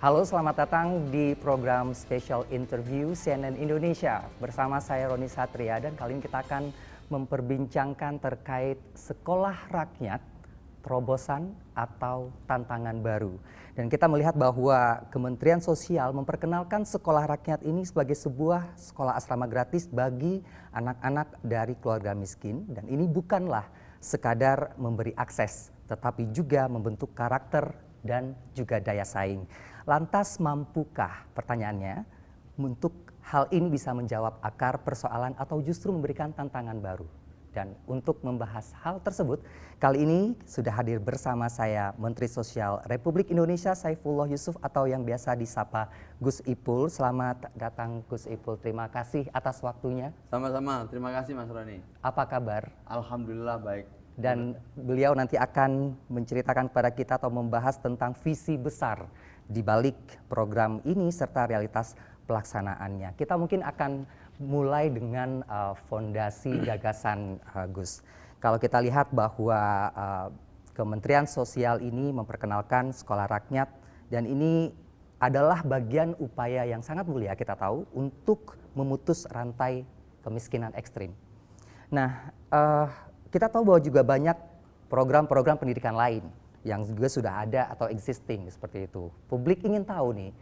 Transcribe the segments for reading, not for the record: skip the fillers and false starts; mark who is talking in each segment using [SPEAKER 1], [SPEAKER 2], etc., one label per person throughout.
[SPEAKER 1] Halo, selamat datang di program Special Interview CNN Indonesia. Bersama saya Roni Satria dan kali ini kita akan memperbincangkan terkait sekolah rakyat, terobosan atau tantangan baru. Dan kita melihat bahwa Kementerian Sosial memperkenalkan sekolah rakyat ini sebagai sebuah sekolah asrama gratis bagi anak-anak dari keluarga miskin. Dan ini bukanlah sekadar memberi akses, tetapi juga membentuk karakter dan juga daya saing. Lantas mampukah, pertanyaannya, untuk hal ini bisa menjawab akar persoalan atau justru memberikan tantangan baru? Dan untuk membahas hal tersebut, kali ini sudah hadir bersama saya Menteri Sosial Republik Indonesia Saifullah Yusuf atau yang biasa disapa Gus Ipul. Selamat datang Gus Ipul, terima kasih atas waktunya.
[SPEAKER 2] Sama-sama, terima kasih Mas Roni.
[SPEAKER 1] Apa kabar?
[SPEAKER 2] Alhamdulillah baik.
[SPEAKER 1] Dan beliau nanti akan menceritakan kepada kita atau membahas tentang visi besar di balik program ini serta realitas pelaksanaannya. Kita mungkin akan mulai dengan fondasi gagasan Gus. Kalau kita lihat bahwa Kementerian Sosial ini memperkenalkan sekolah rakyat dan ini adalah bagian upaya yang sangat mulia kita tahu untuk memutus rantai kemiskinan ekstrim. Nah, kita tahu bahwa juga banyak program-program pendidikan lain yang juga sudah ada atau existing seperti itu. Publik ingin tahu nih,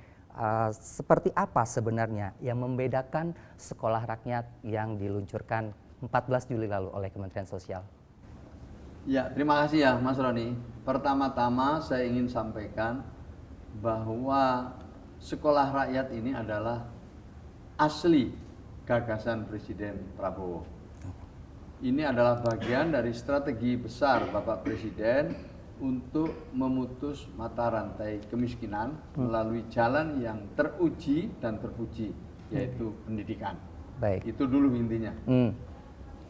[SPEAKER 1] seperti apa sebenarnya yang membedakan sekolah rakyat yang diluncurkan 14 Juli lalu oleh Kementerian Sosial?
[SPEAKER 2] Ya, terima kasih ya Mas Roni. Pertama-tama saya ingin sampaikan bahwa sekolah rakyat ini adalah asli gagasan Presiden Prabowo. Ini adalah bagian dari strategi besar Bapak Presiden untuk memutus mata rantai kemiskinan melalui jalan yang teruji dan terpuji, yaitu pendidikan.
[SPEAKER 1] Baik.
[SPEAKER 2] Itu dulu intinya.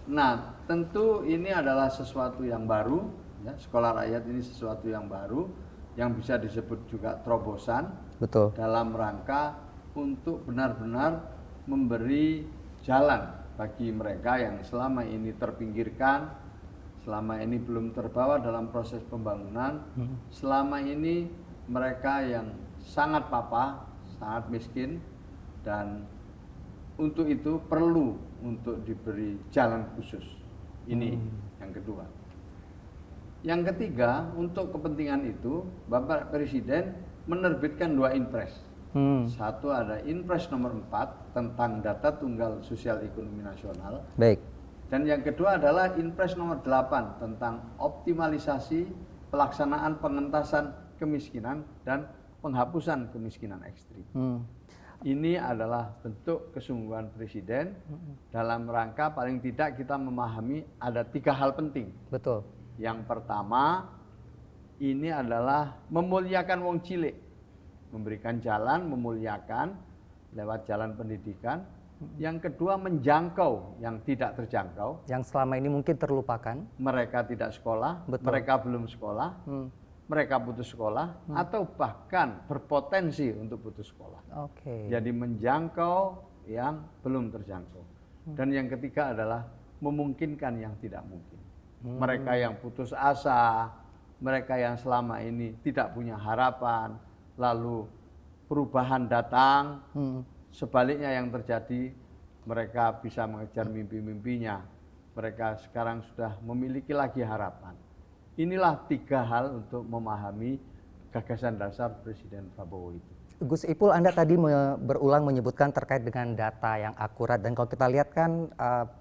[SPEAKER 2] Nah, tentu ini adalah sesuatu yang baru, ya, sekolah rakyat ini sesuatu yang baru, yang bisa disebut juga terobosan.
[SPEAKER 1] Betul.
[SPEAKER 2] Dalam rangka untuk benar-benar memberi jalan bagi mereka yang selama ini terpinggirkan, selama ini belum terbawa dalam proses pembangunan, selama ini mereka yang sangat papa, sangat miskin, dan untuk itu perlu untuk diberi jalan khusus. Ini yang kedua. Yang ketiga, untuk kepentingan itu Bapak Presiden menerbitkan 2 impres. Satu ada Impres nomor 4 tentang data tunggal sosial ekonomi nasional.
[SPEAKER 1] Baik.
[SPEAKER 2] Dan yang kedua adalah Impres nomor 8 tentang optimalisasi pelaksanaan pengentasan kemiskinan dan penghapusan kemiskinan ekstrim. Ini adalah bentuk kesungguhan Presiden dalam rangka paling tidak kita memahami ada 3 hal penting.
[SPEAKER 1] Betul.
[SPEAKER 2] Yang pertama, ini adalah memuliakan wong cilik. Memberikan jalan, memuliakan lewat jalan pendidikan. Yang kedua, menjangkau yang tidak terjangkau.
[SPEAKER 1] Yang selama ini mungkin terlupakan.
[SPEAKER 2] Mereka tidak sekolah,
[SPEAKER 1] Betul.
[SPEAKER 2] mereka belum sekolah, mereka putus sekolah, atau bahkan berpotensi untuk putus sekolah.
[SPEAKER 1] Oke.
[SPEAKER 2] Jadi menjangkau yang belum terjangkau. Dan yang ketiga adalah memungkinkan yang tidak mungkin. Mereka yang putus asa, mereka yang selama ini tidak punya harapan, lalu perubahan datang, sebaliknya yang terjadi mereka bisa mengejar mimpi-mimpinya. Mereka sekarang sudah memiliki lagi harapan. Inilah 3 hal untuk memahami gagasan dasar Presiden Prabowo itu.
[SPEAKER 1] Gus Ipul, Anda tadi berulang menyebutkan terkait dengan data yang akurat, dan kalau kita lihat kan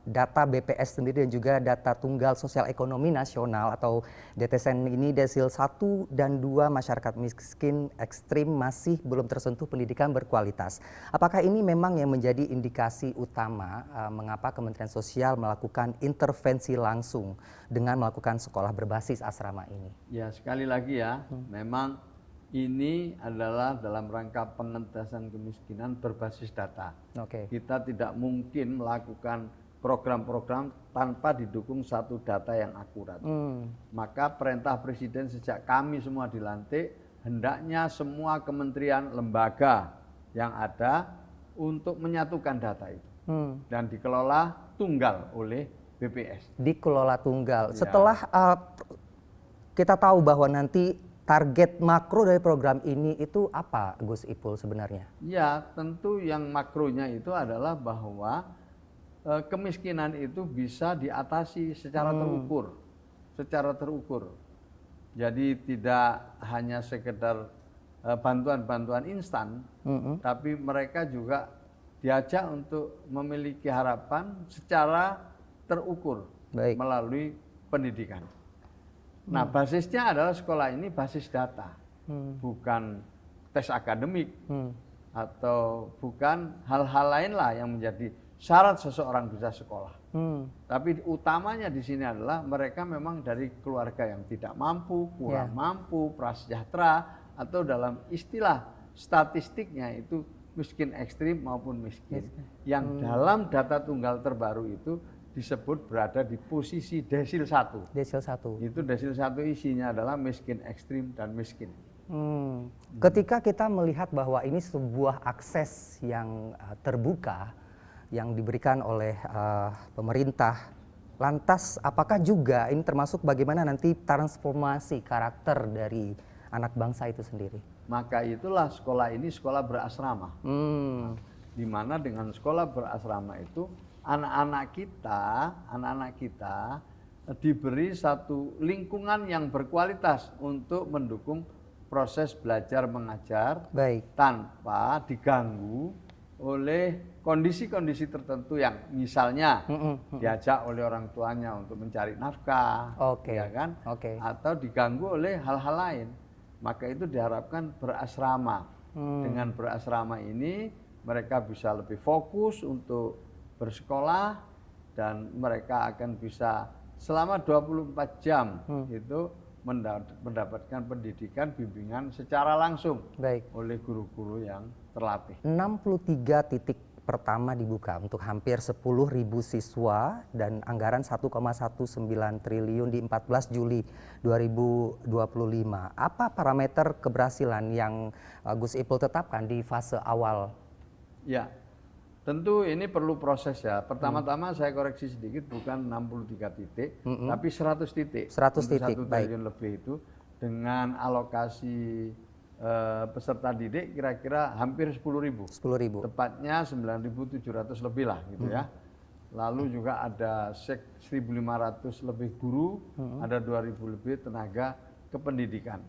[SPEAKER 1] data BPS sendiri dan juga data Tunggal Sosial Ekonomi Nasional atau DTSN ini desil 1 dan 2 masyarakat miskin ekstrim masih belum tersentuh pendidikan berkualitas. Apakah ini memang yang menjadi indikasi utama mengapa Kementerian Sosial melakukan intervensi langsung dengan melakukan sekolah berbasis asrama ini?
[SPEAKER 2] Ya, sekali lagi ya, memang ini adalah dalam rangka pengentasan kemiskinan berbasis data. Kita tidak mungkin melakukan program-program tanpa didukung satu data yang akurat. Maka perintah Presiden sejak kami semua dilantik, hendaknya semua kementerian lembaga yang ada untuk menyatukan data itu. Dan dikelola tunggal oleh BPS.
[SPEAKER 1] Dikelola tunggal. Setelah kita tahu bahwa nanti target makro dari program ini itu apa, Gus Ipul sebenarnya?
[SPEAKER 2] Ya, tentu yang makronya itu adalah bahwa kemiskinan itu bisa diatasi secara terukur. Jadi tidak hanya sekedar bantuan-bantuan instan, tapi mereka juga diajak untuk memiliki harapan secara terukur melalui pendidikan. Nah, basisnya adalah sekolah ini basis data, bukan tes akademik atau bukan hal-hal lain lah yang menjadi syarat seseorang bisa sekolah. Tapi utamanya di sini adalah mereka memang dari keluarga yang tidak mampu, kurang mampu, prasejahtera, atau dalam istilah statistiknya itu miskin ekstrim maupun miskin. Yang dalam data tunggal terbaru itu disebut berada di posisi desil 1.
[SPEAKER 1] Desil 1.
[SPEAKER 2] Itu desil 1 isinya adalah miskin ekstrim dan miskin.
[SPEAKER 1] Ketika kita melihat bahwa ini sebuah akses yang terbuka yang diberikan oleh pemerintah, lantas apakah juga ini termasuk bagaimana nanti transformasi karakter dari anak bangsa itu sendiri?
[SPEAKER 2] Maka itulah sekolah ini sekolah berasrama. Di mana dengan sekolah berasrama itu anak-anak kita diberi satu lingkungan yang berkualitas untuk mendukung proses belajar mengajar tanpa diganggu oleh kondisi-kondisi tertentu yang misalnya diajak oleh orang tuanya untuk mencari nafkah, ya kan? Atau diganggu oleh hal-hal lain. Maka itu diharapkan berasrama. Dengan berasrama ini mereka bisa lebih fokus untuk bersekolah dan mereka akan bisa selama 24 jam itu mendapatkan pendidikan bimbingan secara langsung oleh guru-guru yang terlatih.
[SPEAKER 1] 63 titik pertama dibuka untuk hampir 10.000 siswa dan anggaran 1,19 triliun di 14 Juli 2025. Apa parameter keberhasilan yang Gus Ipul tetapkan di fase awal?
[SPEAKER 2] Ya, tentu ini perlu proses ya. Pertama-tama saya koreksi sedikit, bukan 63 titik, tapi 100 titik.
[SPEAKER 1] 100 titik,
[SPEAKER 2] 1 triliun lebih itu dengan alokasi peserta didik kira-kira hampir 10.000. Tepatnya 9.700 lebih lah gitu ya. Lalu juga ada 1.500 lebih guru, ada 2.000 lebih tenaga kependidikan.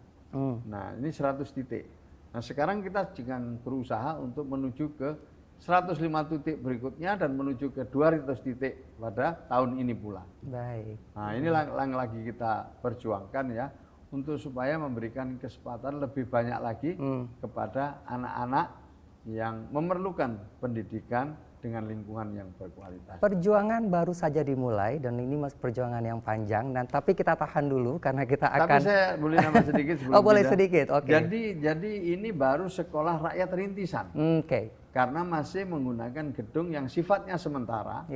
[SPEAKER 2] Nah, ini 100 titik. Nah, sekarang kita sedang berusaha untuk menuju ke 105 titik berikutnya dan menuju ke 200 titik pada tahun ini pula. Nah, ini yang lagi kita perjuangkan ya, untuk supaya memberikan kesempatan lebih banyak lagi kepada anak-anak yang memerlukan pendidikan dengan lingkungan yang berkualitas.
[SPEAKER 1] Perjuangan baru saja dimulai dan ini masih perjuangan yang panjang. Dan tapi kita tahan dulu karena kita akan.
[SPEAKER 2] Tapi saya boleh nambah sedikit sebelum
[SPEAKER 1] boleh sedikit.
[SPEAKER 2] Jadi ini baru sekolah rakyat rintisan. Karena masih menggunakan gedung yang sifatnya sementara,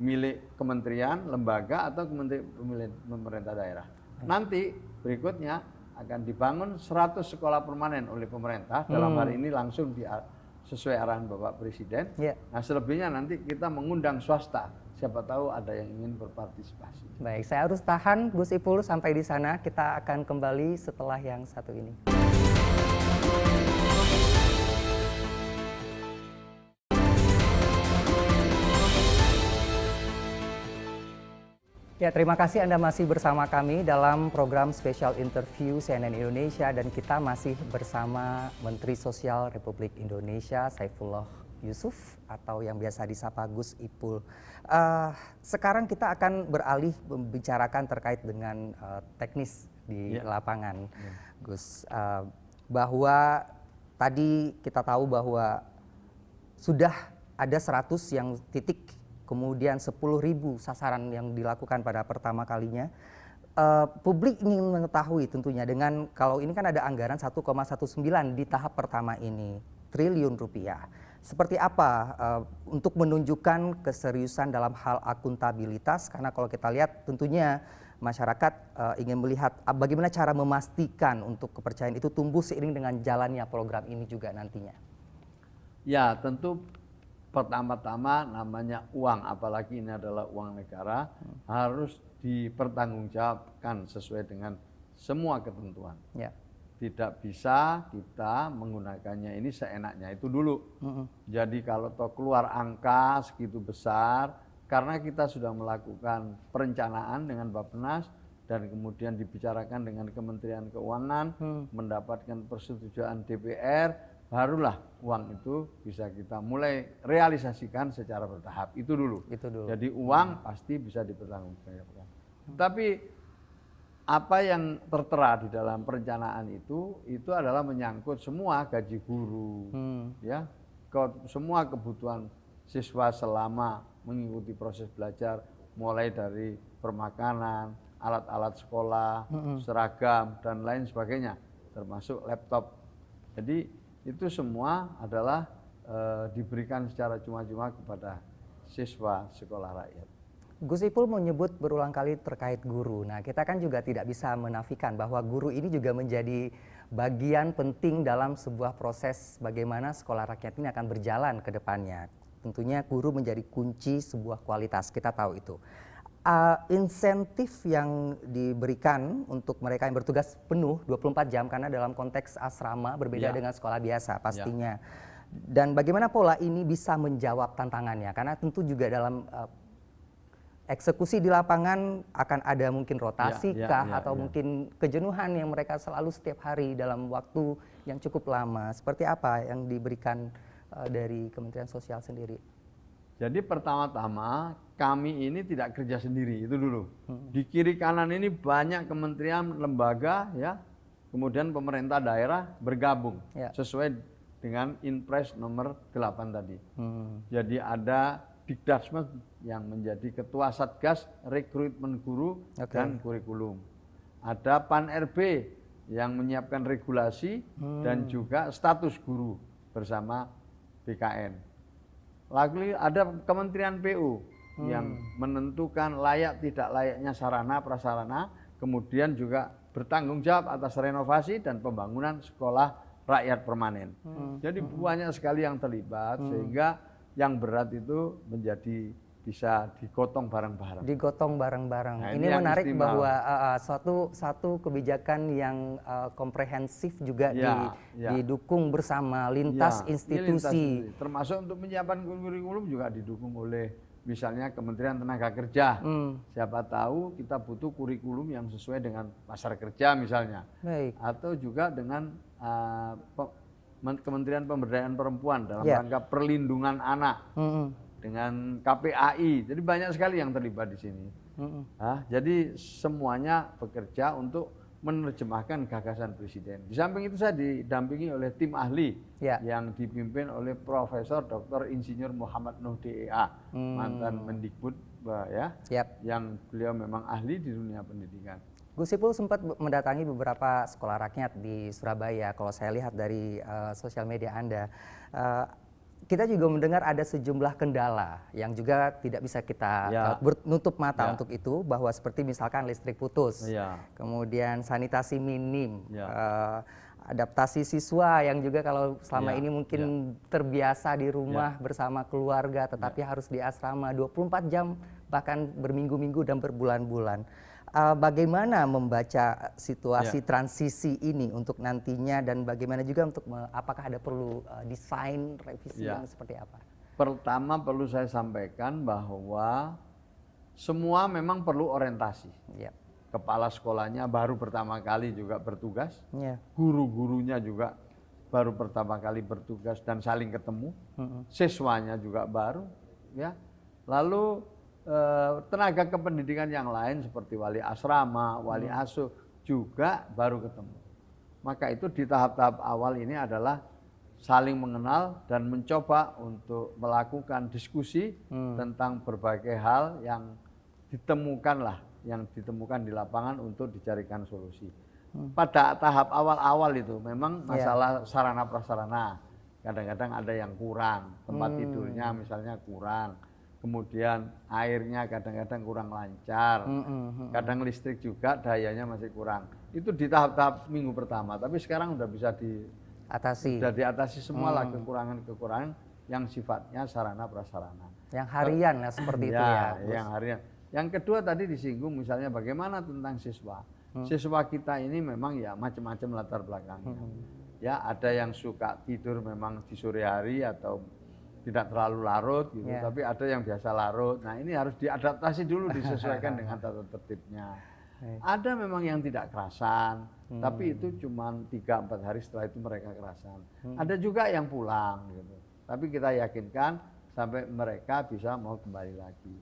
[SPEAKER 2] milik kementerian, lembaga atau pemerintah daerah. Nanti berikutnya akan dibangun 100 sekolah permanen oleh pemerintah. Dalam hari ini langsung sesuai arahan Bapak Presiden. Nah, selebihnya nanti kita mengundang swasta. Siapa tahu ada yang ingin berpartisipasi.
[SPEAKER 1] Baik, saya harus tahan Gus Ipul sampai di sana. Kita akan kembali setelah yang satu ini. Ya, terima kasih Anda masih bersama kami dalam program spesial interview CNN Indonesia dan kita masih bersama Menteri Sosial Republik Indonesia Saifullah Yusuf atau yang biasa disapa Gus Ipul. Sekarang kita akan beralih membicarakan terkait dengan teknis di lapangan, Gus. Bahwa tadi kita tahu bahwa sudah ada 100 yang titik, kemudian 10.000 sasaran yang dilakukan pada pertama kalinya. Publik ingin mengetahui tentunya dengan kalau ini kan ada anggaran 1,19 di tahap pertama ini triliun rupiah. Seperti apa untuk menunjukkan keseriusan dalam hal akuntabilitas, karena kalau kita lihat tentunya masyarakat ingin melihat bagaimana cara memastikan untuk kepercayaan itu tumbuh seiring dengan jalannya program ini juga nantinya.
[SPEAKER 2] Ya, tentu pertama-tama namanya uang, apalagi ini adalah uang negara, harus dipertanggungjawabkan sesuai dengan semua ketentuan. tidak bisa kita menggunakannya ini seenaknya itu dulu. Jadi kalau toh keluar angka segitu besar, karena kita sudah melakukan perencanaan dengan Bappenas dan kemudian dibicarakan dengan Kementerian Keuangan, mendapatkan persetujuan DPR, barulah uang itu bisa kita mulai realisasikan secara bertahap. Itu dulu. Jadi uang pasti bisa dipertanggungjawabkan. Tapi apa yang tertera di dalam perencanaan itu adalah menyangkut semua gaji guru, ya, semua kebutuhan siswa selama mengikuti proses belajar, mulai dari permakanan, alat-alat sekolah, seragam dan lain sebagainya, termasuk laptop. Jadi itu semua adalah diberikan secara cuma-cuma kepada siswa sekolah rakyat.
[SPEAKER 1] Gus Ipul menyebut berulang kali terkait guru. Nah, kita kan juga tidak bisa menafikan bahwa guru ini juga menjadi bagian penting dalam sebuah proses bagaimana sekolah rakyat ini akan berjalan ke depannya. Tentunya guru menjadi kunci sebuah kualitas, kita tahu itu. Insentif yang diberikan untuk mereka yang bertugas penuh 24 jam karena dalam konteks asrama berbeda dengan sekolah biasa pastinya. Dan bagaimana pola ini bisa menjawab tantangannya? Karena tentu juga dalam eksekusi di lapangan akan ada mungkin rotasi atau mungkin kejenuhan yang mereka selalu setiap hari dalam waktu yang cukup lama. Seperti apa yang diberikan dari Kementerian Sosial sendiri?
[SPEAKER 2] Jadi pertama-tama kami ini tidak kerja sendiri, itu dulu. Di kiri kanan ini banyak kementerian, lembaga, ya, kemudian pemerintah daerah bergabung sesuai dengan Inpres nomor 8 tadi. Jadi ada Dikdasmes yang menjadi ketua Satgas Rekrutmen Guru dan Kurikulum. Ada Pan-RB yang menyiapkan regulasi dan juga status guru bersama BKN. Lalu ada Kementerian PU yang menentukan layak tidak layaknya sarana prasarana, kemudian juga bertanggung jawab atas renovasi dan pembangunan sekolah rakyat permanen. Jadi banyak sekali yang terlibat sehingga yang berat itu menjadi bisa digotong bareng-bareng.
[SPEAKER 1] Digotong bareng-bareng.
[SPEAKER 2] Nah,
[SPEAKER 1] ini menarik bahwa satu kebijakan yang komprehensif juga didukung bersama lintas institusi.
[SPEAKER 2] Termasuk untuk menyiapkan kurikulum juga didukung oleh misalnya Kementerian Tenaga Kerja. Siapa tahu kita butuh kurikulum yang sesuai dengan pasar kerja misalnya. Atau juga dengan Kementerian Pemberdayaan Perempuan dalam rangka perlindungan anak dengan KPAI. Jadi banyak sekali yang terlibat di sini. Jadi semuanya bekerja untuk menerjemahkan gagasan Presiden. Di samping itu saya didampingi oleh tim ahli yang dipimpin oleh Profesor Dr. Insinyur Muhammad Nuh DEA, mantan Mendikbud, yang beliau memang ahli di dunia pendidikan.
[SPEAKER 1] Gus Ipul sempat mendatangi beberapa sekolah rakyat di Surabaya. Kalau saya lihat dari sosial media Anda, kita juga mendengar ada sejumlah kendala yang juga tidak bisa kita menutup mata untuk itu, bahwa seperti misalkan listrik putus, kemudian sanitasi minim, adaptasi siswa yang juga kalau selama ini mungkin terbiasa di rumah bersama keluarga, tetapi harus di asrama 24 jam, bahkan berminggu-minggu dan berbulan-bulan. Bagaimana membaca situasi transisi ini untuk nantinya, dan bagaimana juga untuk apakah ada perlu desain revisi yang seperti apa?
[SPEAKER 2] Pertama perlu saya sampaikan bahwa semua memang perlu orientasi. Kepala sekolahnya baru pertama kali juga bertugas, guru-gurunya juga baru pertama kali bertugas dan saling ketemu, siswanya juga baru, lalu tenaga kependidikan yang lain seperti wali asrama, wali asuh juga baru ketemu. Maka itu di tahap-tahap awal ini adalah saling mengenal dan mencoba untuk melakukan diskusi tentang berbagai hal yang ditemukan di lapangan untuk dicarikan solusi. Pada tahap awal-awal itu memang masalah sarana prasarana, kadang-kadang ada yang kurang, tempat tidurnya misalnya kurang. Kemudian airnya kadang-kadang kurang lancar, kadang listrik juga dayanya masih kurang. Itu di tahap-tahap minggu pertama, tapi sekarang sudah bisa diatasi semua lah kekurangan-kekurangan yang sifatnya sarana prasarana.
[SPEAKER 1] Yang harian seperti itu ya.
[SPEAKER 2] Yang harian. Yang kedua tadi disinggung misalnya bagaimana tentang siswa. siswa kita ini memang ya macam-macam latar belakangnya. Ya, ada yang suka tidur memang di sore hari atau tidak terlalu larut gitu, tapi ada yang biasa larut. Nah, ini harus diadaptasi dulu, disesuaikan dengan tata tertibnya. Ada memang yang tidak kerasan, tapi itu cuma 3-4 hari setelah itu mereka kerasan. Ada juga yang pulang gitu. Tapi kita yakinkan sampai mereka bisa mau kembali lagi.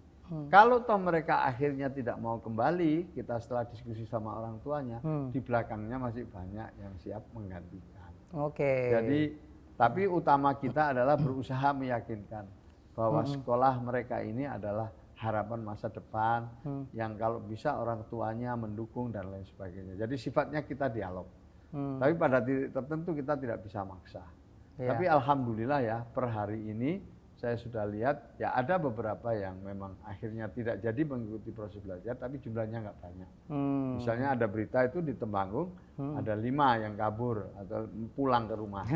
[SPEAKER 2] Kalau toh mereka akhirnya tidak mau kembali, kita setelah diskusi sama orang tuanya, di belakangnya masih banyak yang siap menggantikan. Jadi, tapi utama kita adalah berusaha meyakinkan bahwa sekolah mereka ini adalah harapan masa depan yang kalau bisa orang tuanya mendukung dan lain sebagainya. Jadi sifatnya kita dialog. Tapi pada titik tertentu kita tidak bisa maksa. Tapi alhamdulillah ya, per hari ini saya sudah lihat ya ada beberapa yang memang akhirnya tidak jadi mengikuti proses belajar, tapi jumlahnya nggak banyak. Misalnya ada berita itu di Temanggung, ada 5 yang kabur atau pulang ke rumah.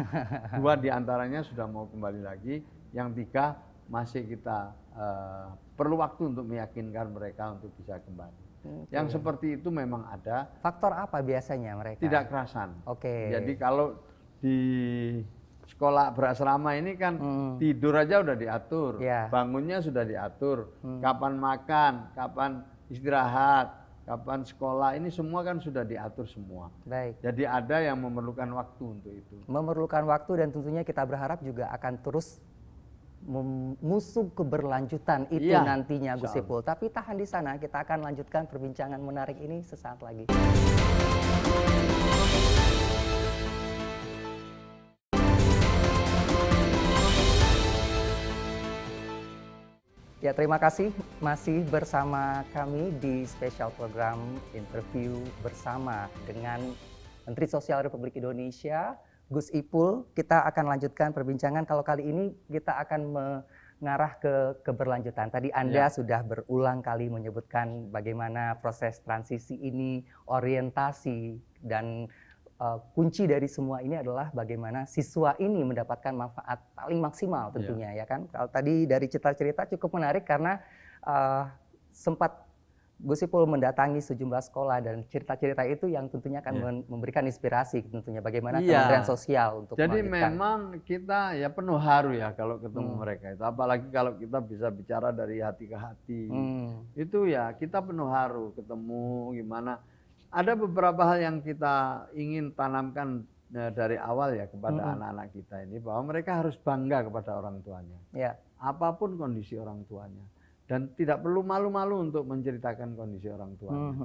[SPEAKER 2] 2 diantaranya sudah mau kembali lagi, yang 3 masih kita perlu waktu untuk meyakinkan mereka untuk bisa kembali. Yang seperti itu memang ada.
[SPEAKER 1] Faktor apa biasanya mereka?
[SPEAKER 2] Tidak kerasan. Jadi kalau di sekolah berasrama ini kan tidur aja udah diatur, bangunnya sudah diatur, kapan makan, kapan istirahat, kapan sekolah, ini semua kan sudah diatur semua. Jadi ada yang memerlukan waktu untuk itu.
[SPEAKER 1] Memerlukan waktu dan tentunya kita berharap juga akan terus mengusung keberlanjutan itu nantinya Gus Ipul. Tapi tahan di sana, kita akan lanjutkan perbincangan menarik ini sesaat lagi. Ya, terima kasih masih bersama kami di spesial program interview bersama dengan Menteri Sosial Republik Indonesia, Gus Ipul. Kita akan lanjutkan perbincangan. Kalau kali ini kita akan mengarah ke keberlanjutan. Tadi Anda sudah berulang kali menyebutkan bagaimana proses transisi ini, orientasi, dan kunci dari semua ini adalah bagaimana siswa ini mendapatkan manfaat paling maksimal tentunya, ya kan. Kalau tadi dari cerita-cerita cukup menarik karena sempat Gus Ipul mendatangi sejumlah sekolah dan cerita-cerita itu yang tentunya akan memberikan inspirasi tentunya bagaimana Kementerian Sosial untuk
[SPEAKER 2] jadi memang kita ya penuh haru ya kalau ketemu mereka itu, apalagi kalau kita bisa bicara dari hati ke hati. Itu ya kita penuh haru ketemu gimana. Ada beberapa hal yang kita ingin tanamkan dari awal ya kepada anak-anak kita ini, bahwa mereka harus bangga kepada orang tuanya. Apapun kondisi orang tuanya. Dan tidak perlu malu-malu untuk menceritakan kondisi orang tuanya.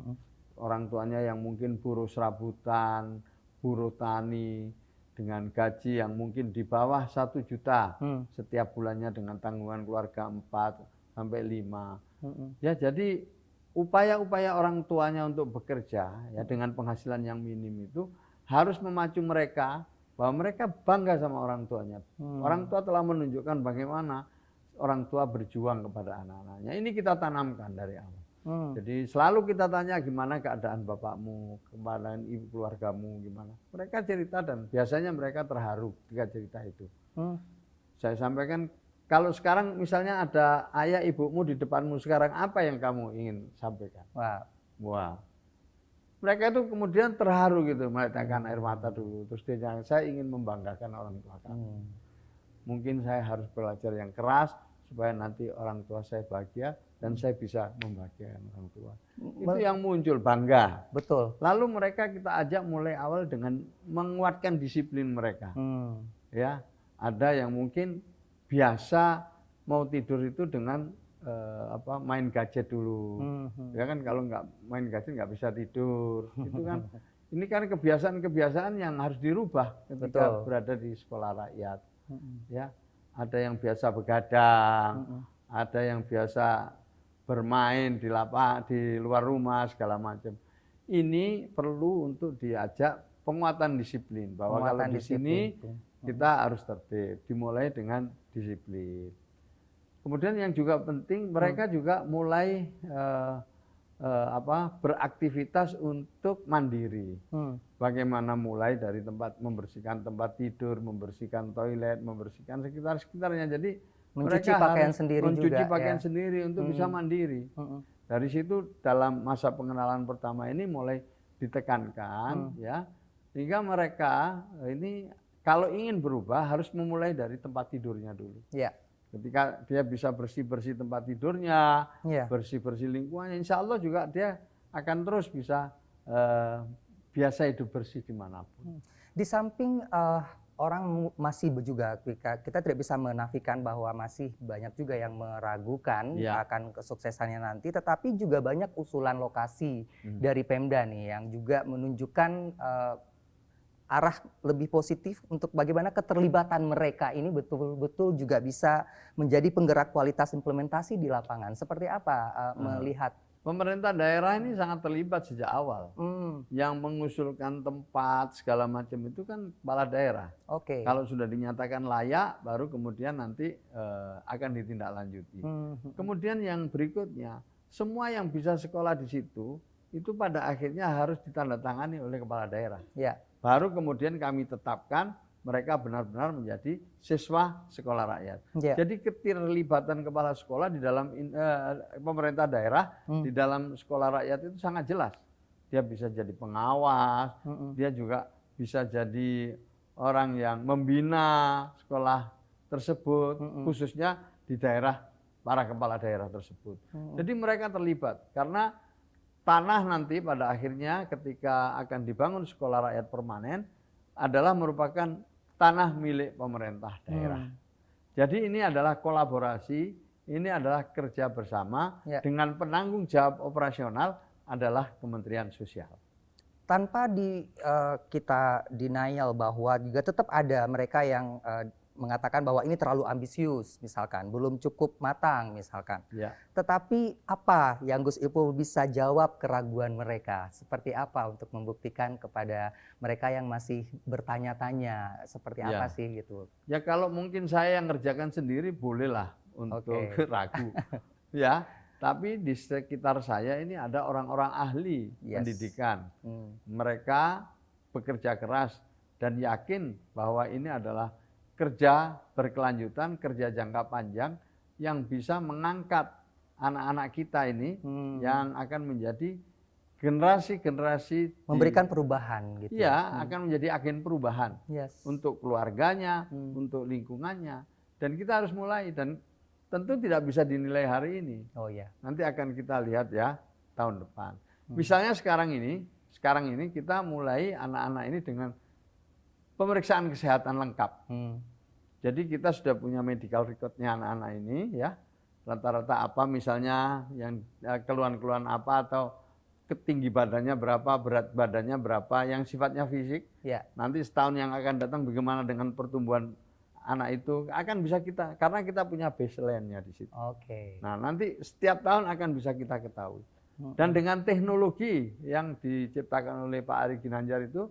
[SPEAKER 2] Orang tuanya yang mungkin buruh serabutan, buruh tani, dengan gaji yang mungkin di bawah 1 juta setiap bulannya dengan tanggungan keluarga 4 sampai 5. Ya, jadi upaya-upaya orang tuanya untuk bekerja ya dengan penghasilan yang minim itu harus memacu mereka bahwa mereka bangga sama orang tuanya. Orang tua telah menunjukkan bagaimana orang tua berjuang kepada anak-anaknya. Ini kita tanamkan dari awal. Jadi selalu kita tanya gimana keadaan bapakmu, keadaan ibu keluargamu gimana. Mereka cerita dan biasanya mereka terharu ketika cerita itu. Saya sampaikan, kalau sekarang misalnya ada ayah ibumu di depanmu sekarang, apa yang kamu ingin sampaikan? Wah. Mereka itu kemudian terharu gitu, meneteskan air mata dulu. Terus dia bilang, saya ingin membanggakan orang tua kami. Mungkin saya harus belajar yang keras supaya nanti orang tua saya bahagia dan saya bisa membahagiakan orang tua. Itu yang muncul, bangga.
[SPEAKER 1] Betul.
[SPEAKER 2] Lalu mereka kita ajak mulai awal dengan menguatkan disiplin mereka. Ya, ada yang mungkin biasa mau tidur itu dengan main gadget dulu. Ya kan kalau nggak main gadget nggak bisa tidur. Itu kan ini kan kebiasaan-kebiasaan yang harus dirubah ketika berada di sekolah rakyat. Ya, ada yang biasa begadang, ada yang biasa bermain di luar rumah segala macam. Ini perlu untuk diajak penguatan disiplin bahwa kalau di sini kita harus tertib, dimulai dengan disiplin. Kemudian yang juga penting mereka juga mulai beraktivitas untuk mandiri. Bagaimana mulai dari membersihkan tempat tidur, membersihkan toilet, membersihkan sekitarnya. Jadi
[SPEAKER 1] mencuci
[SPEAKER 2] mereka
[SPEAKER 1] pakaian
[SPEAKER 2] harus
[SPEAKER 1] sendiri
[SPEAKER 2] mencuci
[SPEAKER 1] juga,
[SPEAKER 2] pakaian sendiri untuk bisa mandiri. Dari situ dalam masa pengenalan pertama ini mulai ditekankan ya, sehingga mereka ini kalau ingin berubah harus memulai dari tempat tidurnya dulu.
[SPEAKER 1] Ya.
[SPEAKER 2] Ketika dia bisa bersih-bersih tempat tidurnya,
[SPEAKER 1] Ya.
[SPEAKER 2] bersih-bersih lingkungannya, insya Allah juga dia akan terus bisa biasa hidup bersih dimanapun.
[SPEAKER 1] Di samping orang masih juga, kita tidak bisa menafikan bahwa masih banyak juga yang meragukan akan kesuksesannya nanti, tetapi juga banyak usulan lokasi dari Pemda nih yang juga menunjukkan arah lebih positif untuk bagaimana keterlibatan mereka ini betul-betul juga bisa menjadi penggerak kualitas implementasi di lapangan. Seperti apa melihat?
[SPEAKER 2] Pemerintah daerah ini sangat terlibat sejak awal. Yang mengusulkan tempat segala macam itu kan kepala daerah.
[SPEAKER 1] Oke.
[SPEAKER 2] Kalau sudah dinyatakan layak, baru kemudian nanti akan ditindaklanjuti. Kemudian yang berikutnya, semua yang bisa sekolah di situ, itu pada akhirnya harus ditandatangani oleh kepala daerah.
[SPEAKER 1] Ya.
[SPEAKER 2] Baru kemudian kami tetapkan mereka benar-benar menjadi siswa sekolah rakyat.
[SPEAKER 1] Ya.
[SPEAKER 2] Jadi keterlibatan kepala sekolah di dalam pemerintah daerah di dalam sekolah rakyat itu sangat jelas. Dia bisa jadi pengawas, dia juga bisa jadi orang yang membina sekolah tersebut, khususnya di daerah para kepala daerah tersebut. Jadi mereka terlibat karena tanah nanti pada akhirnya ketika akan dibangun sekolah rakyat permanen adalah merupakan tanah milik pemerintah daerah. Jadi ini adalah kolaborasi, ini adalah kerja bersama dengan penanggung jawab operasional adalah Kementerian Sosial.
[SPEAKER 1] Tanpa kita denial bahwa juga tetap ada mereka yang mengatakan bahwa ini terlalu ambisius misalkan, belum cukup matang misalkan.
[SPEAKER 2] Ya.
[SPEAKER 1] Tetapi apa yang Gus Ipul bisa jawab keraguan mereka? Seperti apa untuk membuktikan kepada mereka yang masih bertanya-tanya seperti apa sih gitu?
[SPEAKER 2] Ya kalau mungkin saya yang ngerjakan sendiri bolehlah untuk ragu. Ya, tapi di sekitar saya ini ada orang-orang ahli pendidikan. Mereka bekerja keras dan yakin bahwa ini adalah kerja berkelanjutan, kerja jangka panjang yang bisa mengangkat anak-anak kita ini yang akan menjadi generasi-generasi
[SPEAKER 1] memberikan perubahan gitu.
[SPEAKER 2] Iya, akan menjadi agen perubahan untuk keluarganya, untuk lingkungannya. Dan kita harus mulai dan tentu tidak bisa dinilai hari ini.
[SPEAKER 1] Oh ya.
[SPEAKER 2] Nanti akan kita lihat ya tahun depan. Misalnya sekarang ini kita mulai anak-anak ini dengan pemeriksaan kesehatan lengkap. Jadi kita sudah punya medical recordnya anak-anak ini ya. Rata-rata apa misalnya yang keluhan-keluhan apa atau tinggi badannya berapa, berat badannya berapa yang sifatnya fisik. Nanti setahun yang akan datang bagaimana dengan pertumbuhan anak itu akan bisa kita, karena kita punya baseline-nya di situ. Nah, nanti setiap tahun akan bisa kita ketahui. Dan dengan teknologi yang diciptakan oleh Pak Ari Ginanjar itu,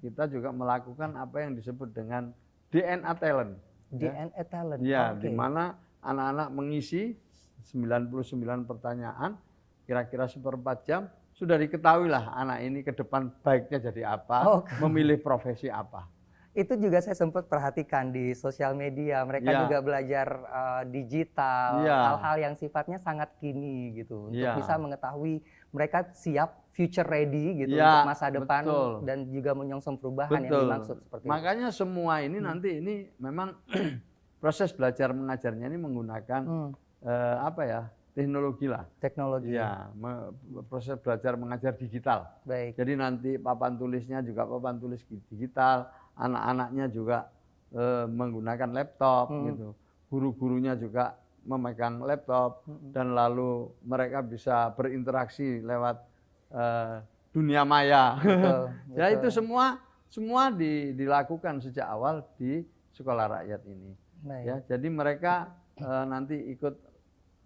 [SPEAKER 2] kita juga melakukan apa yang disebut dengan DNA talent.
[SPEAKER 1] DNA talent.
[SPEAKER 2] Ya, di mana anak-anak mengisi 99 pertanyaan, kira-kira 1/4 jam, sudah diketahui lah anak ini ke depan baiknya jadi apa, memilih profesi apa.
[SPEAKER 1] Itu juga saya sempat perhatikan di sosial media, mereka juga belajar digital, hal-hal yang sifatnya sangat kini gitu, untuk bisa mengetahui mereka siap future ready gitu untuk masa depan dan juga menyongsong perubahan yang dimaksud seperti itu.
[SPEAKER 2] Makanya semua ini nanti ini memang proses belajar mengajarnya ini menggunakan teknologi lah.
[SPEAKER 1] Teknologi.
[SPEAKER 2] Ya, proses belajar mengajar digital.
[SPEAKER 1] Baik.
[SPEAKER 2] Jadi nanti papan tulisnya juga papan tulis digital, anak-anaknya juga menggunakan laptop gitu. Guru-gurunya juga memegang laptop dan lalu mereka bisa berinteraksi lewat dunia maya.
[SPEAKER 1] Betul,
[SPEAKER 2] ya itu semua dilakukan sejak awal di sekolah rakyat ini. Ya, jadi mereka nanti ikut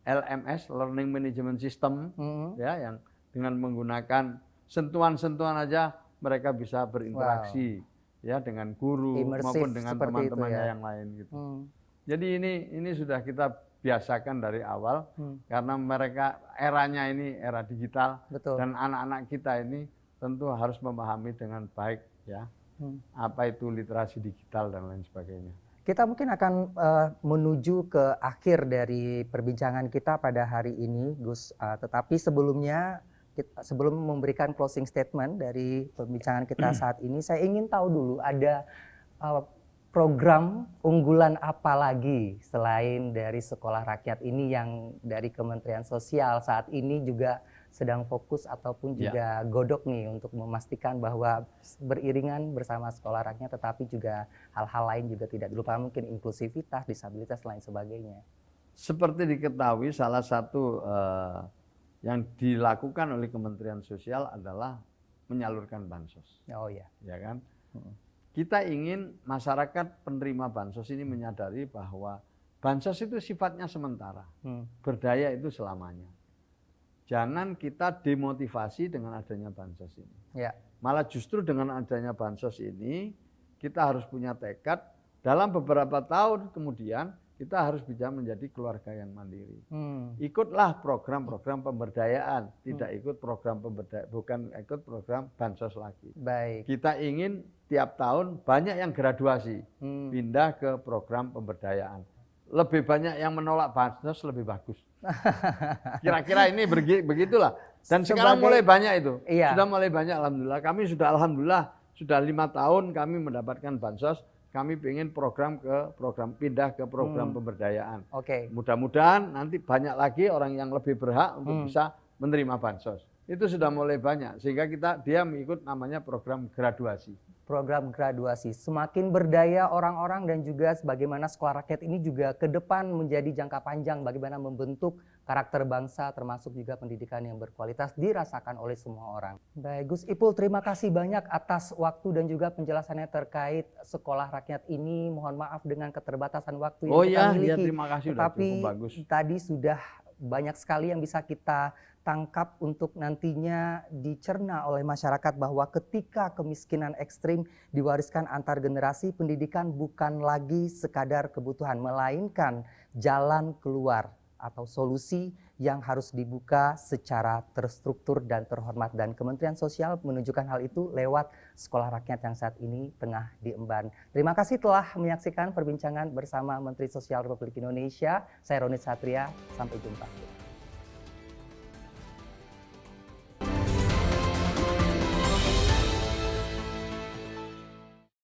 [SPEAKER 2] LMS, Learning Management System, ya, yang dengan menggunakan sentuhan-sentuhan aja mereka bisa berinteraksi, ya, dengan guru maupun dengan teman-temannya yang lain gitu. Jadi ini sudah kita biasakan dari awal karena mereka eranya ini era digital. Dan anak-anak kita ini tentu harus memahami dengan baik ya apa itu literasi digital dan lain sebagainya.
[SPEAKER 1] Kita mungkin akan menuju ke akhir dari perbincangan kita pada hari ini, Gus. Tetapi sebelumnya sebelum memberikan closing statement dari perbincangan kita saat ini, saya ingin tahu dulu ada program unggulan apa lagi selain dari Sekolah Rakyat ini yang dari Kementerian Sosial saat ini juga sedang fokus ataupun juga godok nih untuk memastikan bahwa beriringan bersama Sekolah Rakyat, tetapi juga hal-hal lain juga tidak dilupakan, mungkin inklusivitas, disabilitas, lain sebagainya.
[SPEAKER 2] Seperti diketahui, salah satu yang dilakukan oleh Kementerian Sosial adalah menyalurkan bansos.
[SPEAKER 1] Oh ya.
[SPEAKER 2] Ya kan? Kita ingin masyarakat penerima bansos ini menyadari bahwa bansos itu sifatnya sementara, berdaya itu selamanya. Jangan kita demotivasi dengan adanya bansos ini.
[SPEAKER 1] Ya.
[SPEAKER 2] Malah justru dengan adanya bansos ini, kita harus punya tekad dalam beberapa tahun kemudian kita harus bisa menjadi keluarga yang mandiri. Ikutlah program-program pemberdayaan, tidak ikut program pemberdayaan, bukan ikut program bansos lagi.
[SPEAKER 1] Baik.
[SPEAKER 2] Kita ingin tiap tahun banyak yang graduasi, pindah ke program pemberdayaan. Lebih banyak yang menolak bansos lebih bagus. Kira-kira ini begitulah. Dan sekarang mulai banyak itu.
[SPEAKER 1] Iya.
[SPEAKER 2] Sudah mulai banyak, alhamdulillah. Kami sudah alhamdulillah sudah 5 tahun kami mendapatkan bansos. Kami ingin program pindah ke program pemberdayaan.
[SPEAKER 1] Oke.
[SPEAKER 2] Mudah-mudahan nanti banyak lagi orang yang lebih berhak untuk bisa menerima bansos. Itu sudah mulai banyak sehingga dia mengikut namanya program graduasi.
[SPEAKER 1] Program graduasi. Semakin berdaya orang-orang dan juga bagaimana Sekolah Rakyat ini juga ke depan menjadi jangka panjang bagaimana membentuk karakter bangsa termasuk juga pendidikan yang berkualitas dirasakan oleh semua orang. Baik, Gus Ipul, terima kasih banyak atas waktu dan juga penjelasannya terkait Sekolah Rakyat ini. Mohon maaf dengan keterbatasan waktu yang kita miliki.
[SPEAKER 2] Terima kasih.
[SPEAKER 1] Tetapi
[SPEAKER 2] sudah bagus.
[SPEAKER 1] Tadi sudah banyak sekali yang bisa kita tangkap untuk nantinya dicerna oleh masyarakat bahwa ketika kemiskinan ekstrim diwariskan antar generasi, pendidikan bukan lagi sekadar kebutuhan, melainkan jalan keluar atau solusi yang harus dibuka secara terstruktur dan terhormat. Dan Kementerian Sosial menunjukkan hal itu lewat Sekolah Rakyat yang saat ini tengah diemban. Terima kasih telah menyaksikan perbincangan bersama Menteri Sosial Republik Indonesia. Saya Roni Satria, sampai jumpa.